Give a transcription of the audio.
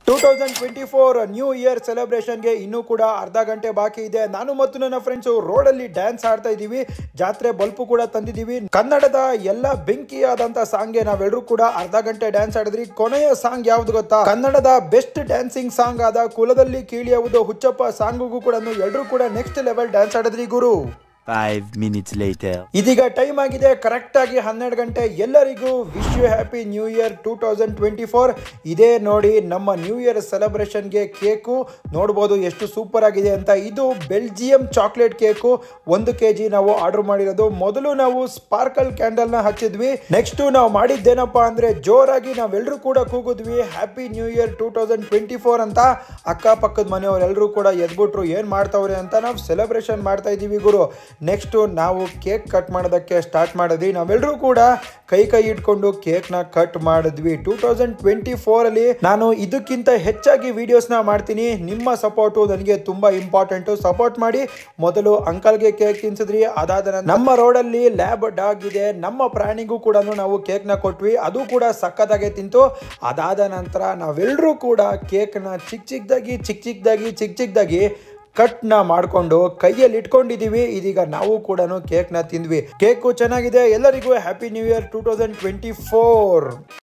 2024 new year ಸೆಲೆಬ್ರೇಷನ್ಗೆ ಇನ್ನೂ ಕೂಡ ಅರ್ಧ ಗಂಟೆ ಬಾಕಿ ಇದೆ. ನಾನು ಮತ್ತು ನನ್ನ ಫ್ರೆಂಡ್ಸ್ ರೋಡಲ್ಲಿ ಡ್ಯಾನ್ಸ್ ಆಡ್ತಾ ಇದ್ದೀವಿ. ಜಾತ್ರೆ ಬಲ್ಪು ಕೂಡ ತಂದಿದ್ದೀವಿ. ಕನ್ನಡದ ಎಲ್ಲ ಬೆಂಕಿಯಾದಂತ ಸಾಂಗ್ಗೆ ನಾವೆಲ್ಲರೂ ಕೂಡ ಅರ್ಧ ಗಂಟೆ ಡ್ಯಾನ್ಸ್ ಆಡಿದ್ರಿ. ಕೊನೆಯ ಸಾಂಗ್ ಯಾವ್ದು ಗೊತ್ತಾ? ಕನ್ನಡದ ಬೆಸ್ಟ್ ಡ್ಯಾನ್ಸಿಂಗ್ ಸಾಂಗ್ ಆದ ಕುಲದಲ್ಲಿ ಕೀಳಿಯುವುದು ಹುಚ್ಚಪ್ಪ ಸಾಂಗ್ಗೂ ಕೂಡ ಎಲ್ಲರೂ ಕೂಡ ನೆಕ್ಸ್ಟ್ ಲೆವೆಲ್ ಡ್ಯಾನ್ಸ್ ಆಡಿದ್ರಿ ಗುರು. 5 minutes later. ಇದೀಗ ಟೈಮ್ ಆಗಿದೆ ಕರೆಕ್ಟ್ ಆಗಿ 12 ಗಂಟೆ. ಎಲ್ಲರಿಗೂ wish you happy new year 2024. ಇದೇ ನೋಡಿ ನಮ್ಮ ನ್ಯೂ ಇಯರ್ ಸೆಲೆಬ್ರೇಷನ್ಗೆ ಕೇಕು ನೋಡ್ಬೋದು ಎಷ್ಟು ಸೂಪರ್ ಆಗಿದೆ ಅಂತ. ಇದು ಬೆಲ್ಜಿಯಂ ಚಾಕ್ಲೇಟ್ ಕೇಕು 1 kg ನಾವು ಆರ್ಡರ್ ಮಾಡಿರೋದು. ಮೊದಲು ನಾವು ಸ್ಪಾರ್ಕಲ್ ಕ್ಯಾಂಡಲ್ ನ ಹಚ್ಚಿದ್ವಿ. ನೆಕ್ಸ್ಟ್ ನಾವು ಮಾಡಿದ್ದೇನಪ್ಪ ಅಂದ್ರೆ ಜೋರಾಗಿ ನಾವೆಲ್ಲರೂ ಕೂಡ ಕೂಗಿದ್ವಿ ಹ್ಯಾಪಿ ನ್ಯೂ ಇಯರ್ 2024 ಅಂತ. ಅಕ್ಕಪಕ್ಕದ ಮನೆಯವರೆಲ್ಲರೂ ಕೂಡ ಎದ್ಬಿಟ್ರು, ಏನ್ ಮಾಡ್ತಾವ್ರೆ ಅಂತ. ನಾವು ಸೆಲೆಬ್ರೇಷನ್ ಮಾಡ್ತಾ ಇದೀವಿ ಗುರು. ನೆಕ್ಸ್ಟ್ ನಾವು ಕೇಕ್ ಕಟ್ ಮಾಡೋದಕ್ಕೆ ಸ್ಟಾರ್ಟ್ ಮಾಡಿದ್ವಿ. ನಾವೆಲ್ಲರೂ ಕೂಡ ಕೈ ಇಟ್ಕೊಂಡು ಕೇಕ್ ನ ಕಟ್ ಮಾಡಿದ್ವಿ. 2024 ಅಲ್ಲಿ ನಾನು ಇದಕ್ಕಿಂತ ಹೆಚ್ಚಾಗಿ ವಿಡಿಯೋಸ್ ನ ಮಾಡ್ತೀನಿ. ನಿಮ್ಮ ಸಪೋರ್ಟು ನನಗೆ ತುಂಬಾ ಇಂಪಾರ್ಟೆಂಟ್. ಸಪೋರ್ಟ್ ಮಾಡಿ. ಮೊದಲು ಅಂಕಲ್ಗೆ ಕೇಕ್ ತಿನ್ಸಿದ್ರಿ, ಅದಾದ ನಂತರ ನಮ್ಮ ರೋಡಲ್ಲಿ ಲ್ಯಾಬ್ ಡಾಗ್ ಇದೆ, ನಮ್ಮ ಪ್ರಾಣಿಗೂ ಕೂಡ ನಾವು ಕೇಕ್ ನ ಕೊಟ್ವಿ. ಅದು ಕೂಡ ಸಕ್ಕತ್ತಾಗೆ ತಿಂತು. ಅದಾದ ನಂತರ ನಾವೆಲ್ಲರೂ ಕೂಡ ಕೇಕ್ ನ ಚಿಕ್ಕ ಚಿಕ್ಕದಾಗಿ ಕಟ್ ನ ಮಾಡ್ಕೊಂಡು ಕೈಯಲ್ಲಿ ಇಟ್ಕೊಂಡಿದೀವಿ. ಇದೀಗ ನಾವು ಕೂಡ ಕೇಕ್ ನ ತಿಂದ್ವಿ. ಕೇಕು ಚೆನ್ನಾಗಿದೆ. ಎಲ್ಲರಿಗೂ ಹ್ಯಾಪಿ ನ್ಯೂ ಇಯರ್ 2024.